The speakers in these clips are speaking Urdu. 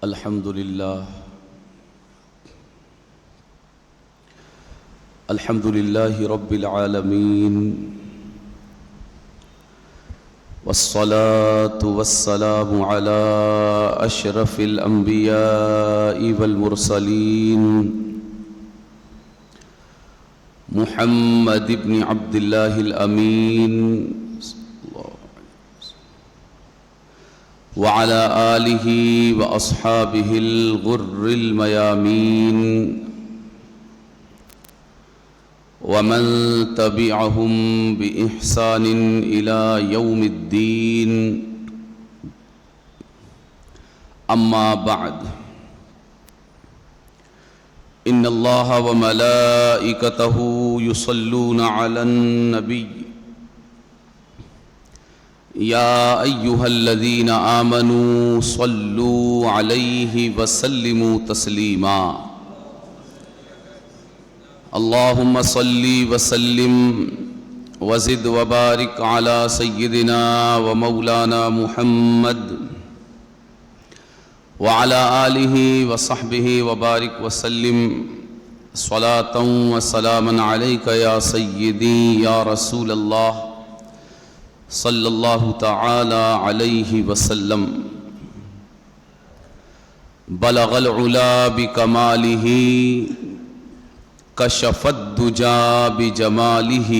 الحمد لله رب العالمين والصلاة والسلام على أشرف الأنبياء والمرسلين محمد بن عبد الله الأمين وعلى آله وأصحابه الغر الميامين ومن تبعهم بإحسان إلى يوم الدين. أما بعد، إن الله وملائكته يصلون على النبي يا أيها الذين آمنوا صلوا عليه وسلموا تسليما. اللهم صل وسلم وزد وبارك على سيدنا ومولانا محمد وعلى آله وصحبه وبارك وسلم صلاة وسلاما عليك يا سيدي يا رسول الله صلی اللہ تعالی علیہ وسلم. بلغ العلا بکمالہ کشف الدجا بجمالہ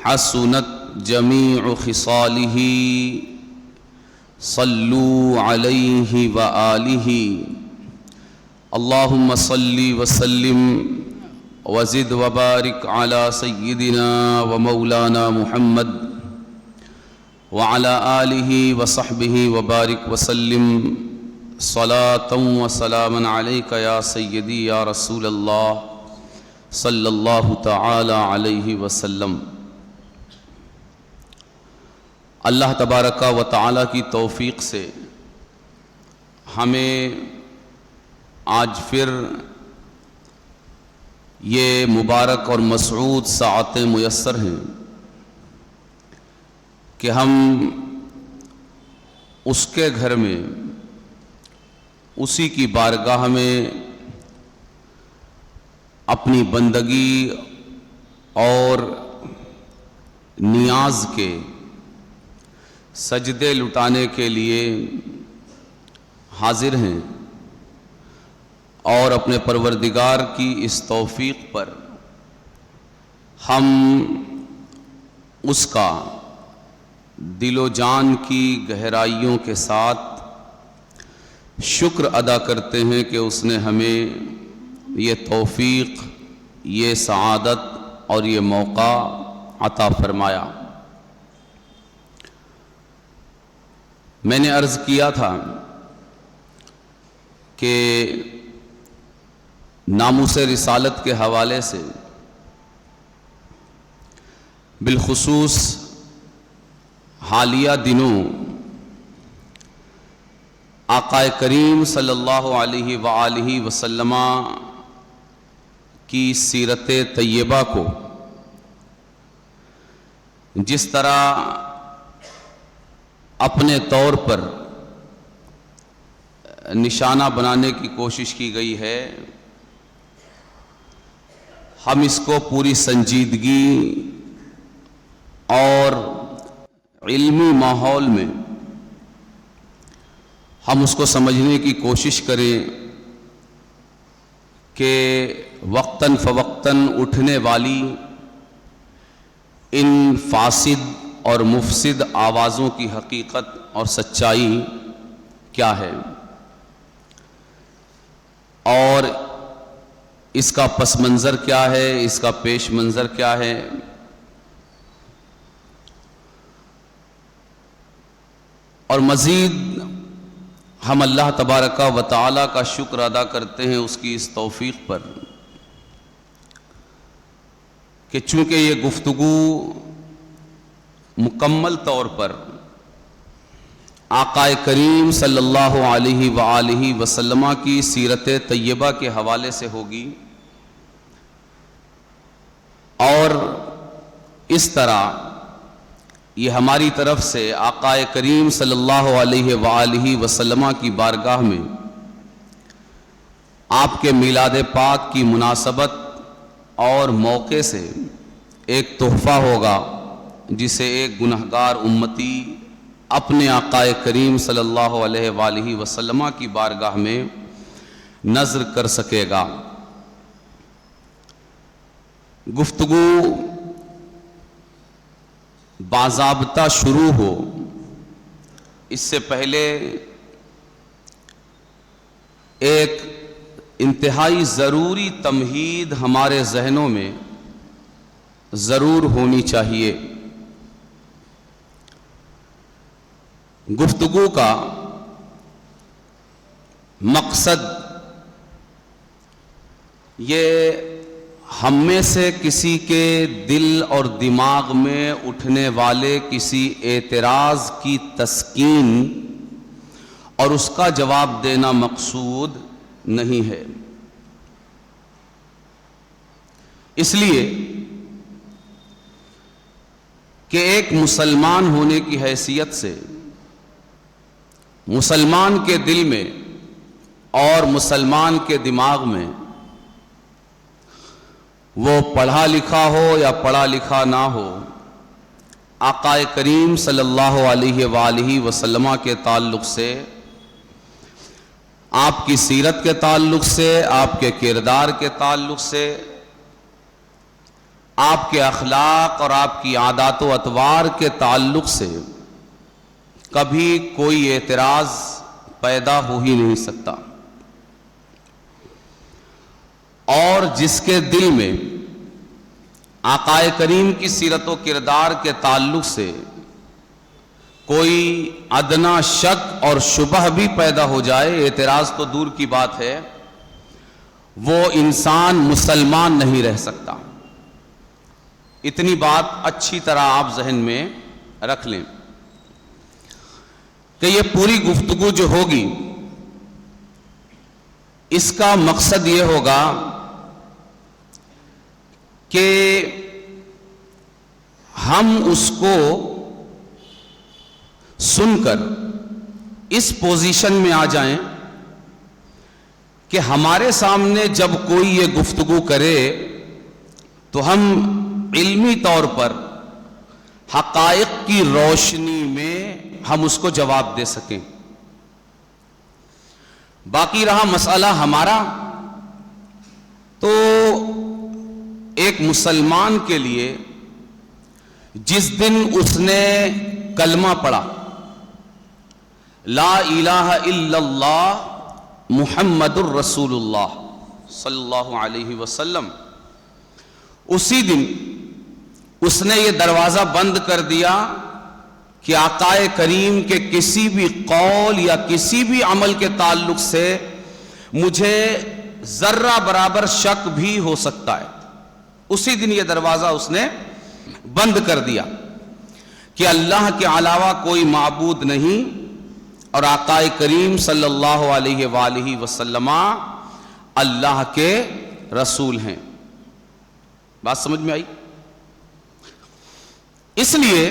حسنت جمیع خصالہ صلوا علیہ وآلہ. اللہم صلی وسلم وزد وبارک علی سیدنا ومولانا محمد وعلى آلہ وصحبہ وبارک وسلم صلاة وسلاما علیک یا سیدی یا رسول اللہ صلی اللہ تعالی علیہ وسلم. اللہ تبارک و تعالی کی توفیق سے ہمیں آج پھر یہ مبارک اور مسعود ساعتیں میسر ہیں کہ ہم اس کے گھر میں، اسی کی بارگاہ میں اپنی بندگی اور نیاز کے سجدے لٹانے کے لیے حاضر ہیں، اور اپنے پروردگار کی اس توفیق پر ہم اس کا دل و جان کی گہرائیوں کے ساتھ شکر ادا کرتے ہیں کہ اس نے ہمیں یہ توفیق، یہ سعادت اور یہ موقع عطا فرمایا. میں نے عرض کیا تھا کہ ناموس رسالت کے حوالے سے بالخصوص حالیہ دنوں آقا کریم صلی اللہ علیہ وآلہ وسلم کی سیرت طیبہ کو جس طرح اپنے طور پر نشانہ بنانے کی کوشش کی گئی ہے، ہم اس کو پوری سنجیدگی اور علمی ماحول میں ہم اس کو سمجھنے کی کوشش کریں کہ وقتاً فوقتاً اٹھنے والی ان فاسد اور مفسد آوازوں کی حقیقت اور سچائی کیا ہے، اور اس کا پس منظر کیا ہے، اس کا پیش منظر کیا ہے. اور مزید ہم اللہ تبارک و تعالی کا شکر ادا کرتے ہیں اس کی اس توفیق پر کہ چونکہ یہ گفتگو مکمل طور پر آقا کریم صلی اللہ علیہ وآلہ وسلم کی سیرت طیبہ کے حوالے سے ہوگی، اور اس طرح یہ ہماری طرف سے آقا کریم صلی اللہ علیہ وآلہ وسلم کی بارگاہ میں آپ کے میلاد پاک کی مناسبت اور موقع سے ایک تحفہ ہوگا جسے ایک گنہگار امتی اپنے آقا کریم صلی اللہ علیہ وآلہ وسلم کی بارگاہ میں نذر کر سکے گا۔ گفتگو باضابطہ شروع ہو اس سے پہلے ایک انتہائی ضروری تمہید ہمارے ذہنوں میں ضرور ہونی چاہیے۔ گفتگو کا مقصد یہ ہم میں سے کسی کے دل اور دماغ میں اٹھنے والے کسی اعتراض کی تسکین اور اس کا جواب دینا مقصود نہیں ہے۔ اس لیے کہ ایک مسلمان ہونے کی حیثیت سے مسلمان کے دل میں اور مسلمان کے دماغ میں، وہ پڑھا لکھا ہو یا پڑھا لکھا نہ ہو، آقا کریم صلی اللہ علیہ وآلہ وسلم کے تعلق سے، آپ کی سیرت کے تعلق سے، آپ کے کردار کے تعلق سے، آپ کے اخلاق اور آپ کی عادات و اطوار کے تعلق سے کبھی کوئی اعتراض پیدا ہو ہی نہیں سکتا۔ اور جس کے دل میں آقا کریم کی سیرت و کردار کے تعلق سے کوئی ادنا شک اور شبہ بھی پیدا ہو جائے، اعتراض تو دور کی بات ہے، وہ انسان مسلمان نہیں رہ سکتا۔ اتنی بات اچھی طرح آپ ذہن میں رکھ لیں کہ یہ پوری گفتگو جو ہوگی اس کا مقصد یہ ہوگا کہ ہم اس کو سن کر اس پوزیشن میں آ جائیں کہ ہمارے سامنے جب کوئی یہ گفتگو کرے تو ہم علمی طور پر حقائق کی روشنی میں ہم اس کو جواب دے سکیں۔ باقی رہا مسئلہ ہمارا، تو ایک مسلمان کے لیے جس دن اس نے کلمہ پڑھا لا الہ الا اللہ محمد الرسول اللہ صلی اللہ علیہ وسلم، اسی دن اس نے یہ دروازہ بند کر دیا کہ آقا کریم کے کسی بھی قول یا کسی بھی عمل کے تعلق سے مجھے ذرہ برابر شک بھی ہو سکتا ہے۔ اسی دن یہ دروازہ اس نے بند کر دیا کہ اللہ کے علاوہ کوئی معبود نہیں اور آقا کریم صلی اللہ علیہ وآلہ وسلم اللہ کے رسول ہیں۔ بات سمجھ میں آئی؟ اس لیے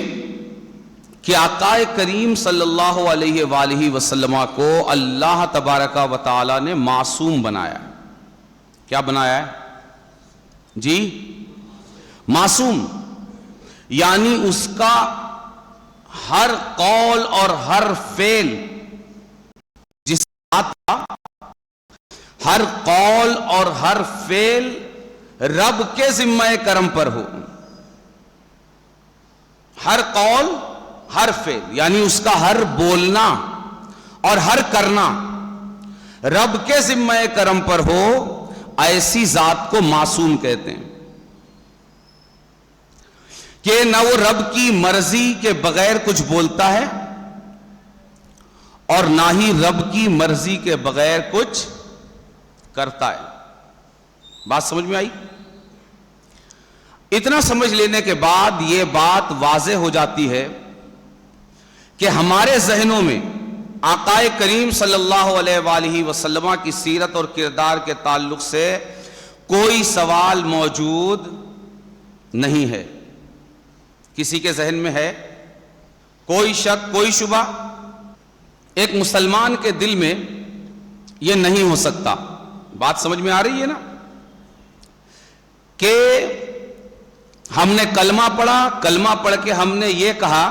کہ آقا کریم صلی اللہ علیہ وآلہ وسلم کو اللہ تبارک و تعالی نے معصوم بنایا۔ کیا بنایا ہے جی؟ معصوم، یعنی اس کا ہر قول اور ہر فعل، جس بات کا ہر قول اور ہر فعل رب کے ذمہ کرم پر ہو، ہر قول ہر فعل، یعنی اس کا ہر بولنا اور ہر کرنا رب کے ذمہ کرم پر ہو، ایسی ذات کو معصوم کہتے ہیں کہ نہ وہ رب کی مرضی کے بغیر کچھ بولتا ہے اور نہ ہی رب کی مرضی کے بغیر کچھ کرتا ہے۔ بات سمجھ میں آئی؟ اتنا سمجھ لینے کے بعد یہ بات واضح ہو جاتی ہے کہ ہمارے ذہنوں میں آقا کریم صلی اللہ علیہ وآلہ وسلم کی سیرت اور کردار کے تعلق سے کوئی سوال موجود نہیں ہے۔ کسی کے ذہن میں ہے؟ کوئی شک کوئی شبہ ایک مسلمان کے دل میں یہ نہیں ہو سکتا. بات سمجھ میں آ رہی ہے نا کہ ہم نے کلمہ پڑھا, کلمہ پڑھ کے ہم نے یہ کہا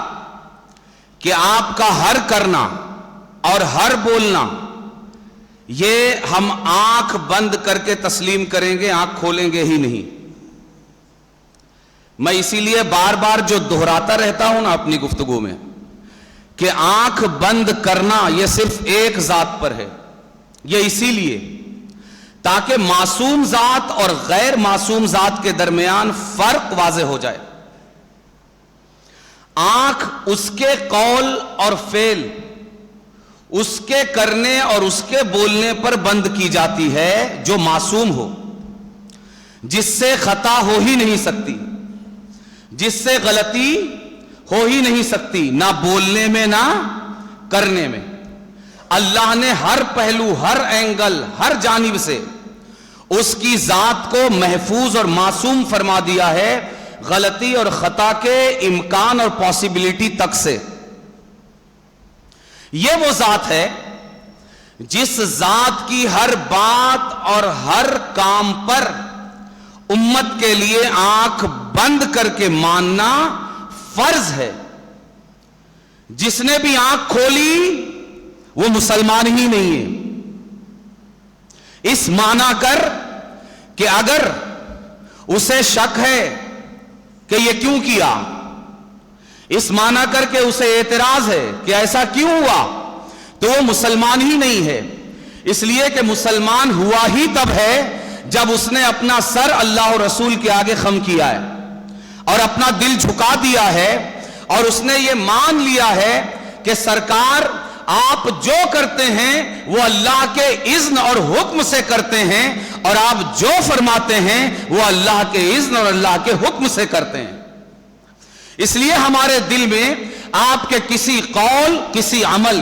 کہ آپ کا ہر کرنا اور ہر بولنا یہ ہم آنکھ بند کر کے تسلیم کریں گے, آنکھ کھولیں گے ہی نہیں. میں اسی لیے بار بار جو دہراتا رہتا ہوں نا اپنی گفتگو میں کہ آنکھ بند کرنا یہ صرف ایک ذات پر ہے, یہ اسی لیے تاکہ معصوم ذات اور غیر معصوم ذات کے درمیان فرق واضح ہو جائے. آنکھ اس کے قول اور فعل, اس کے کرنے اور اس کے بولنے پر بند کی جاتی ہے جو معصوم ہو, جس سے خطا ہو ہی نہیں سکتی, جس سے غلطی ہو ہی نہیں سکتی, نہ بولنے میں نہ کرنے میں. اللہ نے ہر پہلو, ہر اینگل, ہر جانب سے اس کی ذات کو محفوظ اور معصوم فرما دیا ہے, غلطی اور خطا کے امکان اور پاسبلٹی تک سے. یہ وہ ذات ہے جس ذات کی ہر بات اور ہر کام پر امت کے لیے آنکھ بند کر کے ماننا فرض ہے. جس نے بھی آنکھ کھولی وہ مسلمان ہی نہیں ہے. اس معنی کر کہ اگر اسے شک ہے کہ یہ کیوں کیا, اس معنی کر کے اسے اعتراض ہے کہ ایسا کیوں ہوا, تو وہ مسلمان ہی نہیں ہے. اس لیے کہ مسلمان ہوا ہی تب ہے جب اس نے اپنا سر اللہ اور رسول کے آگے خم کیا ہے اور اپنا دل جھکا دیا ہے اور اس نے یہ مان لیا ہے کہ سرکار آپ جو کرتے ہیں وہ اللہ کے اذن اور حکم سے کرتے ہیں, اور آپ جو فرماتے ہیں وہ اللہ کے اذن اور اللہ کے حکم سے کرتے ہیں. اس لیے ہمارے دل میں آپ کے کسی قول, کسی عمل,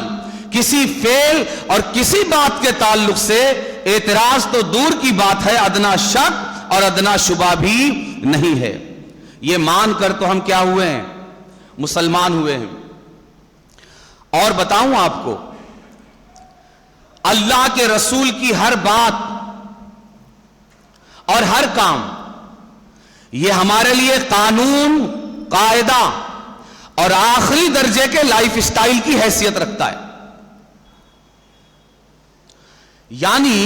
کسی فعل اور کسی بات کے تعلق سے اعتراض تو دور کی بات ہے, ادنا شک اور ادنا شبہ بھی نہیں ہے. یہ مان کر تو ہم کیا ہوئے ہیں, مسلمان ہوئے ہیں. اور بتاؤں آپ کو, اللہ کے رسول کی ہر بات اور ہر کام یہ ہمارے لیے قانون, قاعدہ اور آخری درجے کے لائف سٹائل کی حیثیت رکھتا ہے. یعنی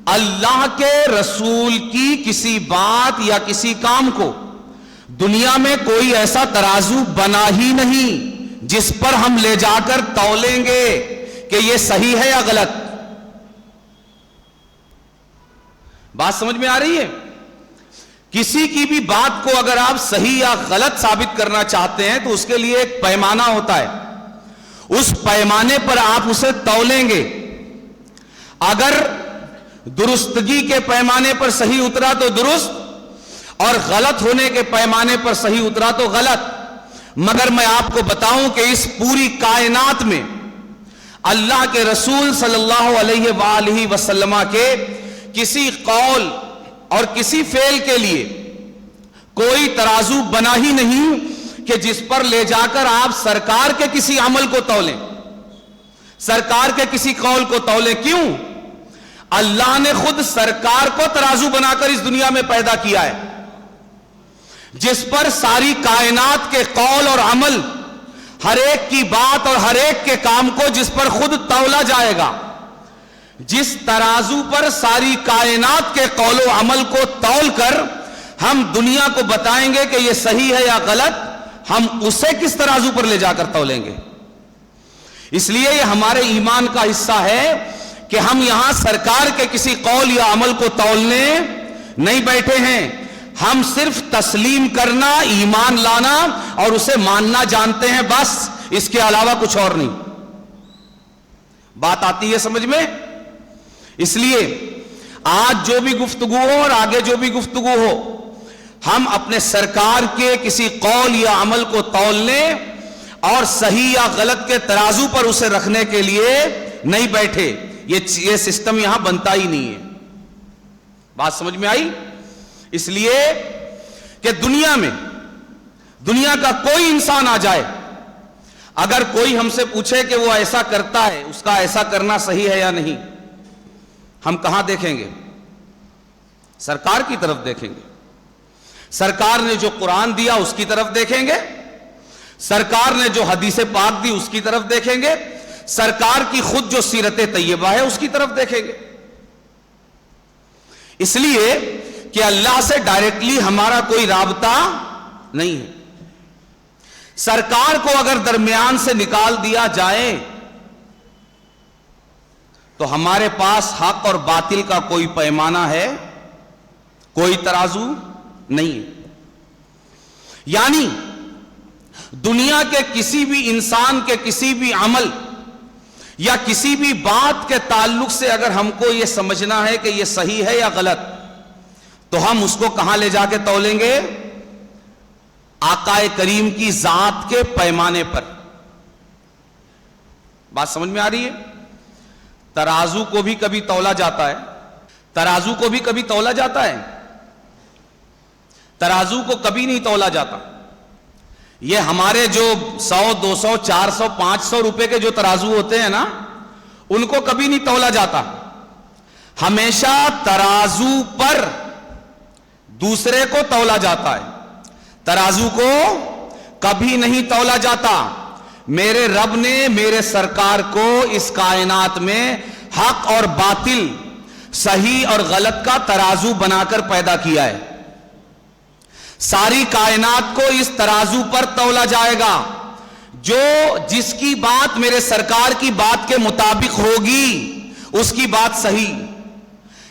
اللہ کے رسول کی کسی بات یا کسی کام کو دنیا میں کوئی ایسا ترازو بنا ہی نہیں جس پر ہم لے جا کر تولیں گے کہ یہ صحیح ہے یا غلط. بات سمجھ میں آ رہی ہے؟ کسی کی بھی بات کو اگر آپ صحیح یا غلط ثابت کرنا چاہتے ہیں تو اس کے لیے ایک پیمانہ ہوتا ہے, اس پیمانے پر آپ اسے تولیں گے. اگر درستگی کے پیمانے پر صحیح اترا تو درست, اور غلط ہونے کے پیمانے پر صحیح اترا تو غلط. مگر میں آپ کو بتاؤں کہ اس پوری کائنات میں اللہ کے رسول صلی اللہ علیہ وآلہ وسلم کے کسی قول اور کسی فعل کے لیے کوئی ترازو بنا ہی نہیں کہ جس پر لے جا کر آپ سرکار کے کسی عمل کو تولیں, سرکار کے کسی قول کو تولیں. کیوں؟ اللہ نے خود سرکار کو ترازو بنا کر اس دنیا میں پیدا کیا ہے, جس پر ساری کائنات کے قول اور عمل, ہر ایک کی بات اور ہر ایک کے کام کو جس پر خود تولا جائے گا. جس ترازو پر ساری کائنات کے قول و عمل کو تول کر ہم دنیا کو بتائیں گے کہ یہ صحیح ہے یا غلط, ہم اسے کس ترازو پر لے جا کر تولیں گے. اس لیے یہ ہمارے ایمان کا حصہ ہے کہ ہم یہاں سرکار کے کسی قول یا عمل کو تولنے نہیں بیٹھے ہیں. ہم صرف تسلیم کرنا, ایمان لانا اور اسے ماننا جانتے ہیں, بس. اس کے علاوہ کچھ اور نہیں. بات آتی ہے سمجھ میں؟ اس لیے آج جو بھی گفتگو ہو اور آگے جو بھی گفتگو ہو, ہم اپنے سرکار کے کسی قول یا عمل کو تولنے اور صحیح یا غلط کے ترازو پر اسے رکھنے کے لیے نہیں بیٹھے. یہ سسٹم یہاں بنتا ہی نہیں ہے. بات سمجھ میں آئی؟ اس لیے کہ دنیا میں دنیا کا کوئی انسان آ جائے اگر کوئی ہم سے پوچھے کہ وہ ایسا کرتا ہے، اس کا ایسا کرنا صحیح ہے یا نہیں، ہم کہاں دیکھیں گے؟ سرکار کی طرف دیکھیں گے۔ سرکار نے جو قرآن دیا اس کی طرف دیکھیں گے، سرکار نے جو حدیث پاک دی اس کی طرف دیکھیں گے، سرکار کی خود جو سیرت طیبہ ہے اس کی طرف دیکھیں گے۔ اس لیے کہ اللہ سے ڈائریکٹلی ہمارا کوئی رابطہ نہیں ہے۔ سرکار کو اگر درمیان سے نکال دیا جائے تو ہمارے پاس حق اور باطل کا کوئی پیمانہ ہے، کوئی ترازو نہیں ہے۔ یعنی دنیا کے کسی بھی انسان کے کسی بھی عمل یا کسی بھی بات کے تعلق سے اگر ہم کو یہ سمجھنا ہے کہ یہ صحیح ہے یا غلط، تو ہم اس کو کہاں لے جا کے تولیں گے؟ آقا کریم کی ذات کے پیمانے پر۔ بات سمجھ میں آ رہی ہے؟ ترازو کو بھی کبھی تولا جاتا ہے، ترازو کو بھی کبھی تولا جاتا ہے، ترازو کو کبھی نہیں تولا جاتا۔ یہ ہمارے جو 100 200 400 500 روپے کے جو ترازو ہوتے ہیں نا، ان کو کبھی نہیں تولا جاتا۔ ہمیشہ ترازو پر دوسرے کو تولا جاتا ہے، ترازو کو کبھی نہیں تولا جاتا۔ میرے رب نے میرے سرکار کو اس کائنات میں حق اور باطل، صحیح اور غلط کا ترازو بنا کر پیدا کیا ہے۔ ساری کائنات کو اس ترازو پر تولا جائے گا۔ جو جس کی بات میرے سرکار کی بات کے مطابق ہوگی اس کی بات صحیح،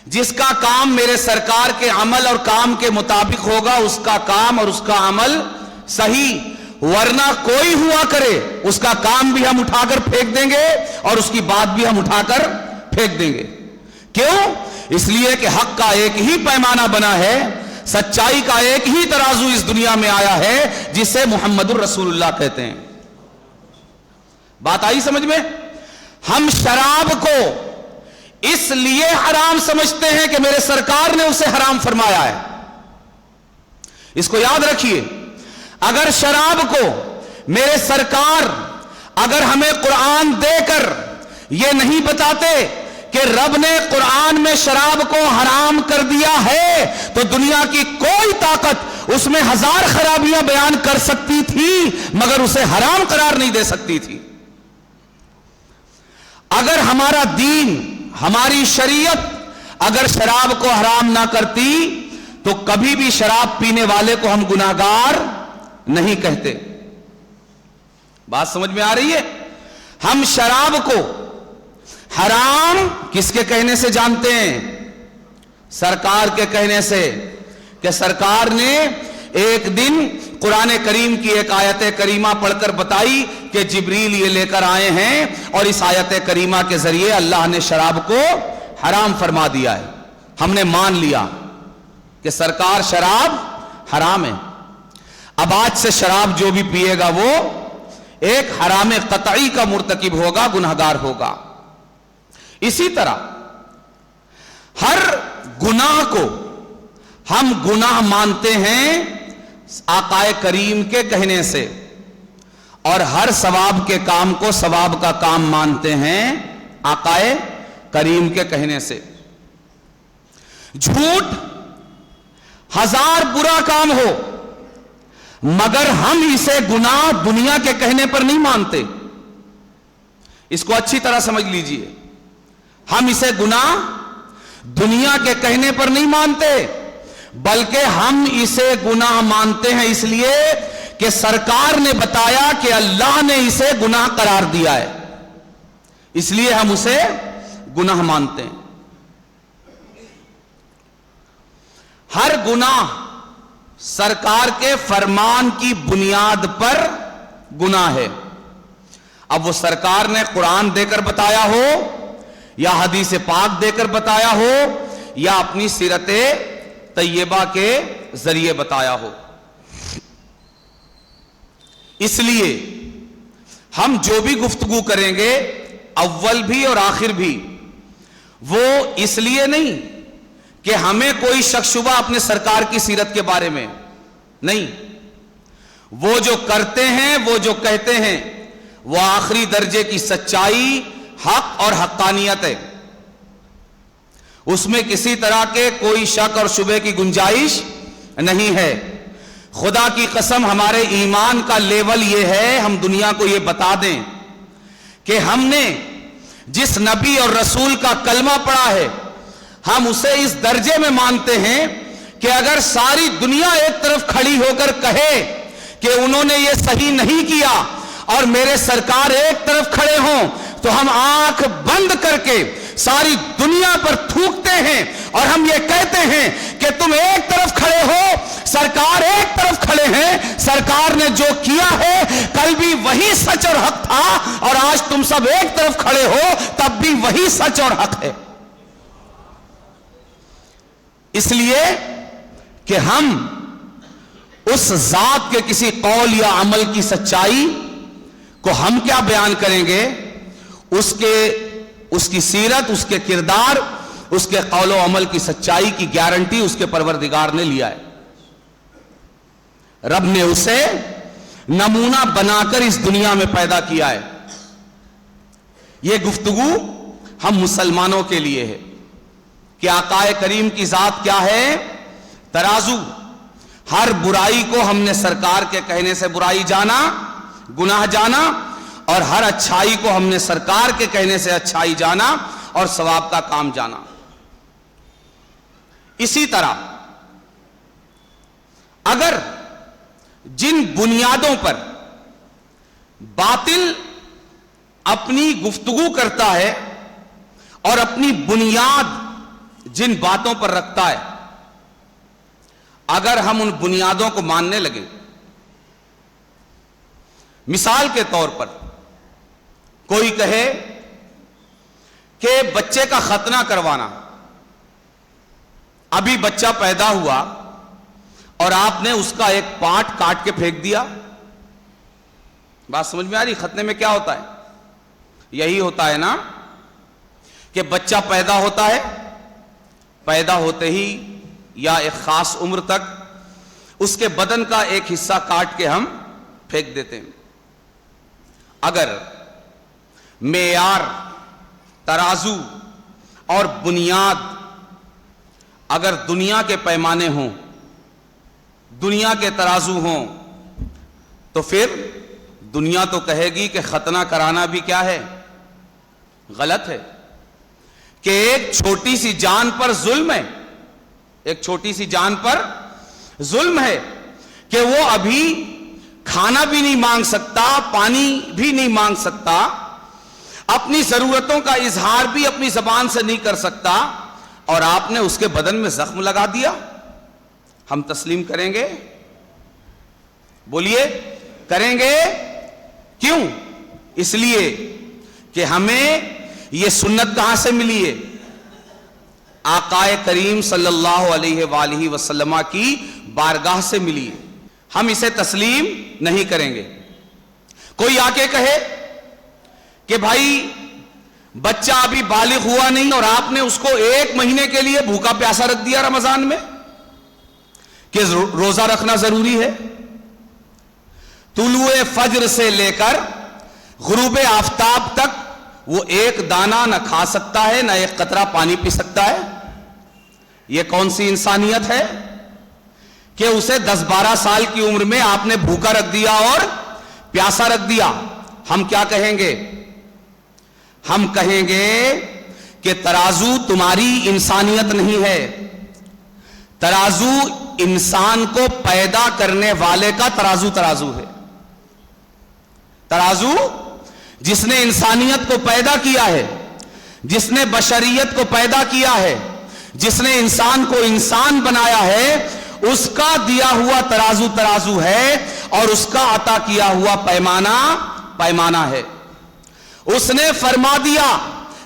جس کا کام میرے سرکار کے عمل اور کام کے مطابق ہوگا اس کا کام اور اس کا عمل صحیح، ورنہ کوئی ہوا کرے اس کا کام بھی ہم اٹھا کر پھینک دیں گے اور اس کی بات بھی ہم اٹھا کر پھینک دیں گے۔ کیوں؟ اس لیے کہ حق کا ایک ہی پیمانہ بنا ہے، سچائی کا ایک ہی ترازو اس دنیا میں آیا ہے جسے محمد الرسول اللہ کہتے ہیں۔ بات آئی سمجھ میں؟ ہم شراب کو اس لیے حرام سمجھتے ہیں کہ میرے سرکار نے اسے حرام فرمایا ہے۔ اس کو یاد رکھیے، اگر شراب کو میرے سرکار اگر ہمیں قرآن دے کر یہ نہیں بتاتے کہ رب نے قرآن میں شراب کو حرام کر دیا ہے، تو دنیا کی کوئی طاقت اس میں 1000 خرابیاں بیان کر سکتی تھی مگر اسے حرام قرار نہیں دے سکتی تھی۔ اگر ہمارا دین، ہماری شریعت اگر شراب کو حرام نہ کرتی تو کبھی بھی شراب پینے والے کو ہم گناہگار نہیں کہتے۔ بات سمجھ میں آ رہی ہے؟ ہم شراب کو حرام کس کے کہنے سے جانتے ہیں؟ سرکار کے کہنے سے، کہ سرکار نے ایک دن قرآن کریم کی ایک آیت کریمہ پڑھ کر بتائی کہ جبریل یہ لے کر آئے ہیں اور اس آیت کریمہ کے ذریعے اللہ نے شراب کو حرام فرما دیا ہے۔ ہم نے مان لیا کہ سرکار شراب حرام ہے۔ اب آج سے شراب جو بھی پیے گا وہ ایک حرام قطعی کا مرتکب ہوگا، گنہگار ہوگا۔ اسی طرح ہر گناہ کو ہم گناہ مانتے ہیں آقا کریم کے کہنے سے، اور ہر ثواب کے کام کو ثواب کا کام مانتے ہیں آقا کریم کے کہنے سے۔ جھوٹ 1000 برا کام ہو مگر ہم اسے گناہ دنیا کے کہنے پر نہیں مانتے۔ اس کو اچھی طرح سمجھ لیجئے، ہم اسے گناہ دنیا کے کہنے پر نہیں مانتے، بلکہ ہم اسے گناہ مانتے ہیں اس لیے کہ سرکار نے بتایا کہ اللہ نے اسے گناہ قرار دیا ہے، اس لیے ہم اسے گناہ مانتے ہیں۔ ہر گناہ سرکار کے فرمان کی بنیاد پر گناہ ہے۔ اب وہ سرکار نے قرآن دے کر بتایا ہو یا حدیث پاک دے کر بتایا ہو یا اپنی سیرت طیبہ کے ذریعے بتایا ہو، اس لیے ہم جو بھی گفتگو کریں گے اول بھی اور آخر بھی، وہ اس لیے نہیں کہ ہمیں کوئی شک شبہ اپنے سرکار کی سیرت کے بارے میں نہیں، وہ جو کرتے ہیں، وہ جو کہتے ہیں، وہ آخری درجے کی سچائی، حق اور حقانیت ہے، اس میں کسی طرح کے کوئی شک اور شبہ کی گنجائش نہیں ہے۔ خدا کی قسم ہمارے ایمان کا لیول یہ ہے، ہم دنیا کو یہ بتا دیں کہ ہم نے جس نبی اور رسول کا کلمہ پڑھا ہے، ہم اسے اس درجے میں مانتے ہیں کہ اگر ساری دنیا ایک طرف کھڑی ہو کر کہے کہ انہوں نے یہ صحیح نہیں کیا اور میرے سرکار ایک طرف کھڑے ہوں، تو ہم آنکھ بند کر کے ساری دنیا پر تھوکتے ہیں اور ہم یہ کہتے ہیں کہ تم ایک طرف کھڑے ہو، سرکار ایک طرف کھڑے ہیں، سرکار نے جو کیا ہے کل بھی وہی سچ اور حق تھا، اور آج تم سب ایک طرف کھڑے ہو تب بھی وہی سچ اور حق ہے۔ اس لیے کہ ہم اس ذات کے کسی قول یا عمل کی سچائی کو ہم کیا بیان کریں گے، اس کی سیرت، اس کے کردار، اس کے قول و عمل کی سچائی کی گارنٹی اس کے پروردگار نے لیا ہے۔ رب نے اسے نمونہ بنا کر اس دنیا میں پیدا کیا ہے۔ یہ گفتگو ہم مسلمانوں کے لیے ہے کہ آقا کریم کی ذات کیا ہے؟ ترازو۔ ہر برائی کو ہم نے سرکار کے کہنے سے برائی جانا، گناہ جانا، اور ہر اچھائی کو ہم نے سرکار کے کہنے سے اچھائی جانا اور ثواب کا کام جانا۔ اسی طرح اگر جن بنیادوں پر باطل اپنی گفتگو کرتا ہے اور اپنی بنیاد جن باتوں پر رکھتا ہے، اگر ہم ان بنیادوں کو ماننے لگے، مثال کے طور پر کوئی کہے کہ بچے کا ختنہ کروانا، ابھی بچہ پیدا ہوا اور آپ نے اس کا ایک پارٹ کاٹ کے پھینک دیا۔ بات سمجھ میں آ رہی؟ ختنے میں کیا ہوتا ہے؟ یہی ہوتا ہے نا کہ بچہ پیدا ہوتا ہے، پیدا ہوتے ہی یا ایک خاص عمر تک اس کے بدن کا ایک حصہ کاٹ کے ہم پھینک دیتے ہیں۔ اگر معیار، ترازو اور بنیاد اگر دنیا کے پیمانے ہوں، دنیا کے ترازو ہوں، تو پھر دنیا تو کہے گی کہ ختنہ کرانا بھی کیا ہے؟ غلط ہے، کہ ایک چھوٹی سی جان پر ظلم ہے، ایک چھوٹی سی جان پر ظلم ہے کہ وہ ابھی کھانا بھی نہیں مانگ سکتا، پانی بھی نہیں مانگ سکتا، اپنی ضرورتوں کا اظہار بھی اپنی زبان سے نہیں کر سکتا، اور آپ نے اس کے بدن میں زخم لگا دیا۔ ہم تسلیم کریں گے؟ بولیے، کریں گے؟ کیوں؟ اس لیے کہ ہمیں یہ سنت کہاں سے ملی ہے؟ آقا کریم صلی اللہ علیہ وآلہ وسلم کی بارگاہ سے ملی ہے۔ ہم اسے تسلیم نہیں کریں گے۔ کوئی آ کے کہے کہ بھائی بچہ ابھی بالغ ہوا نہیں اور آپ نے اس کو 1 مہینے کے لیے بھوکا پیاسا رکھ دیا رمضان میں، کہ روزہ رکھنا ضروری ہے۔ طلوع فجر سے لے کر غروب آفتاب تک وہ ایک دانہ نہ کھا سکتا ہے، نہ ایک قطرہ پانی پی سکتا ہے۔ یہ کون سی انسانیت ہے کہ اسے 10-12 سال کی عمر میں آپ نے بھوکا رکھ دیا اور پیاسا رکھ دیا؟ ہم کیا کہیں گے؟ ہم کہیں گے کہ ترازو تمہاری انسانیت نہیں ہے، ترازو انسان کو پیدا کرنے والے کا ترازو ہے۔ ترازو جس نے انسانیت کو پیدا کیا ہے، جس نے بشریت کو پیدا کیا ہے، جس نے انسان کو انسان بنایا ہے، اس کا دیا ہوا ترازو ہے، اور اس کا عطا کیا ہوا پیمانہ ہے۔ اس نے فرما دیا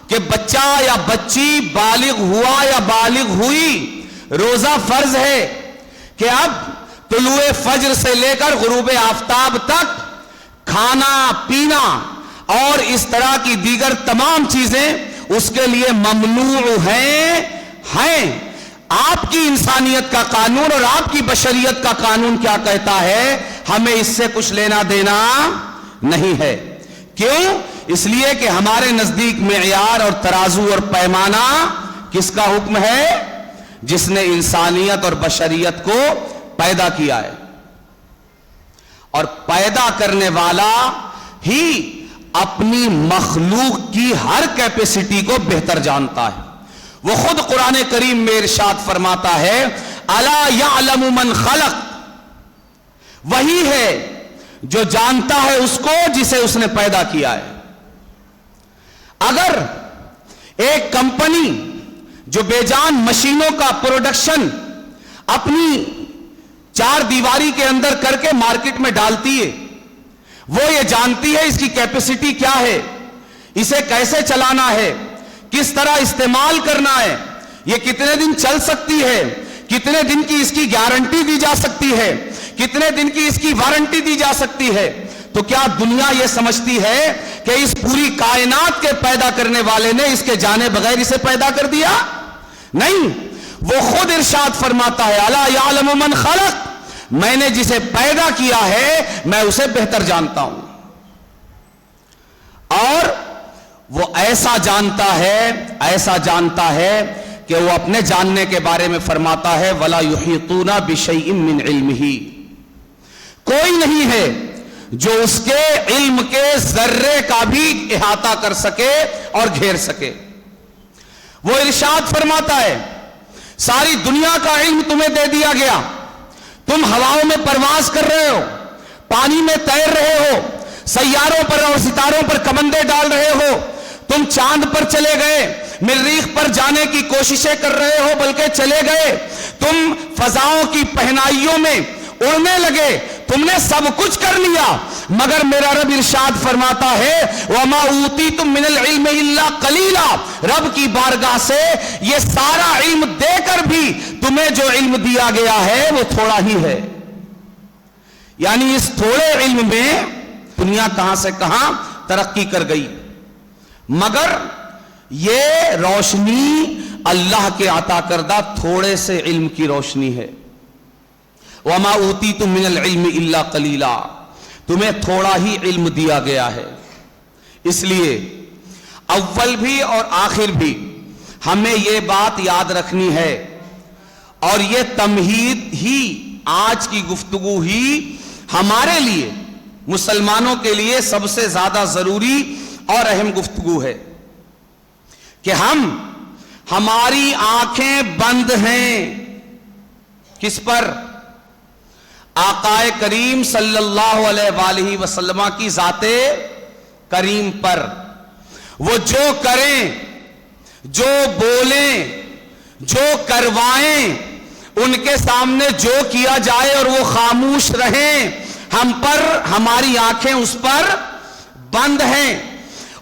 کہ بچہ یا بچی بالغ ہوا یا بالغ ہوئی، روزہ فرض ہے کہ اب طلوع فجر سے لے کر غروب آفتاب تک کھانا پینا اور اس طرح کی دیگر تمام چیزیں اس کے لیے ممنوع ہیں۔ آپ کی انسانیت کا قانون اور آپ کی بشریت کا قانون کیا کہتا ہے؟ ہمیں اس سے کچھ لینا دینا نہیں ہے۔ کیوں؟ اس لیے کہ ہمارے نزدیک معیار اور ترازو اور پیمانہ کس کا حکم ہے؟ جس نے انسانیت اور بشریت کو پیدا کیا ہے، اور پیدا کرنے والا ہی اپنی مخلوق کی ہر کیپیسٹی کو بہتر جانتا ہے۔ وہ خود قرآن کریم میں ارشاد فرماتا ہے الا یعلم من خلق، وہی ہے جو جانتا ہے اس کو جسے اس نے پیدا کیا ہے۔ اگر ایک کمپنی جو بے جان مشینوں کا پروڈکشن اپنی چار دیواری کے اندر کر کے مارکیٹ میں ڈالتی ہے، وہ یہ جانتی ہے اس کی کیپیسٹی کیا ہے، اسے کیسے چلانا ہے، کس طرح استعمال کرنا ہے، یہ کتنے دن چل سکتی ہے، کتنے دن کی اس کی گارنٹی دی جا سکتی ہے، کتنے دن کی اس کی وارنٹی دی جا سکتی ہے، تو کیا دنیا یہ سمجھتی ہے کہ اس پوری کائنات کے پیدا کرنے والے نے اس کے جانے بغیر اسے پیدا کر دیا؟ نہیں، وہ خود ارشاد فرماتا ہے الا یعلم من خلق، میں نے جسے پیدا کیا ہے میں اسے بہتر جانتا ہوں۔ اور وہ ایسا جانتا ہے کہ وہ اپنے جاننے کے بارے میں فرماتا ہے وَلَا يُحِيطُونَ بِشَيْءٍ مِّنْ عِلْمِهِ، کوئی نہیں ہے جو اس کے علم کے ذرے کا بھی احاطہ کر سکے اور گھیر سکے۔ وہ ارشاد فرماتا ہے ساری دنیا کا علم تمہیں دے دیا گیا، تم ہواؤں میں پرواز کر رہے ہو، پانی میں تیر رہے ہو، سیاروں پر اور ستاروں پر کمندے ڈال رہے ہو، تم چاند پر چلے گئے، مریخ پر جانے کی کوششیں کر رہے ہو بلکہ چلے گئے، تم فضاؤں کی پہنائیوں میں اڑنے لگے، تم نے سب کچھ کر لیا، مگر میرا رب ارشاد فرماتا ہے وَمَا أُوتِيتُم مِّنَ الْعِلْمِ إِلَّا قَلِيلًا، رب کی بارگاہ سے یہ سارا علم دے کر بھی تمہیں جو علم دیا گیا ہے وہ تھوڑا ہی ہے۔ یعنی اس تھوڑے علم میں دنیا کہاں سے کہاں ترقی کر گئی، مگر یہ روشنی اللہ کے عطا کردہ تھوڑے سے علم کی روشنی ہے۔ وَمَا أُوتِيتُم مِّنَ الْعِلْمِ إِلَّا قَلِيلًا، تمہیں تھوڑا ہی علم دیا گیا ہے۔ اس لیے اول بھی اور آخر بھی ہمیں یہ بات یاد رکھنی ہے، اور یہ تمہید ہی، آج کی گفتگو ہی ہمارے لیے مسلمانوں کے لیے سب سے زیادہ ضروری اور اہم گفتگو ہے کہ ہماری آنکھیں بند ہیں کس پر؟ آقا کریم صلی اللہ علیہ وآلہ وسلم کی ذات کریم پر۔ وہ جو کریں، جو بولیں، جو کروائیں، ان کے سامنے جو کیا جائے اور وہ خاموش رہیں، ہم پر، ہماری آنکھیں اس پر بند ہیں۔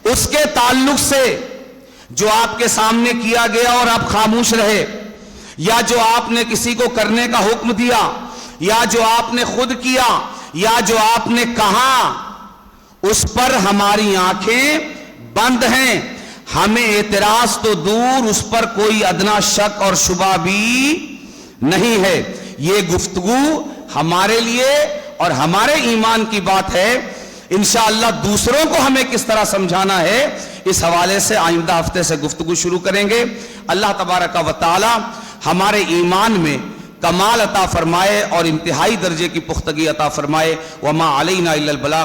اس کے تعلق سے جو آپ کے سامنے کیا گیا اور آپ خاموش رہے، یا جو آپ نے کسی کو کرنے کا حکم دیا، یا جو آپ نے خود کیا، یا جو آپ نے کہا، اس پر ہماری آنکھیں بند ہیں۔ ہمیں اعتراض تو دور، اس پر کوئی ادنا شک اور شبہ بھی نہیں ہے۔ یہ گفتگو ہمارے لیے اور ہمارے ایمان کی بات ہے۔ انشاءاللہ دوسروں کو ہمیں کس طرح سمجھانا ہے، اس حوالے سے آئندہ ہفتے سے گفتگو شروع کریں گے۔ اللہ تبارک و تعالی ہمارے ایمان میں کمال عطا فرمائے اور انتہائی درجے کی پختگی عطا فرمائے۔ وما علینا الا البلاغ۔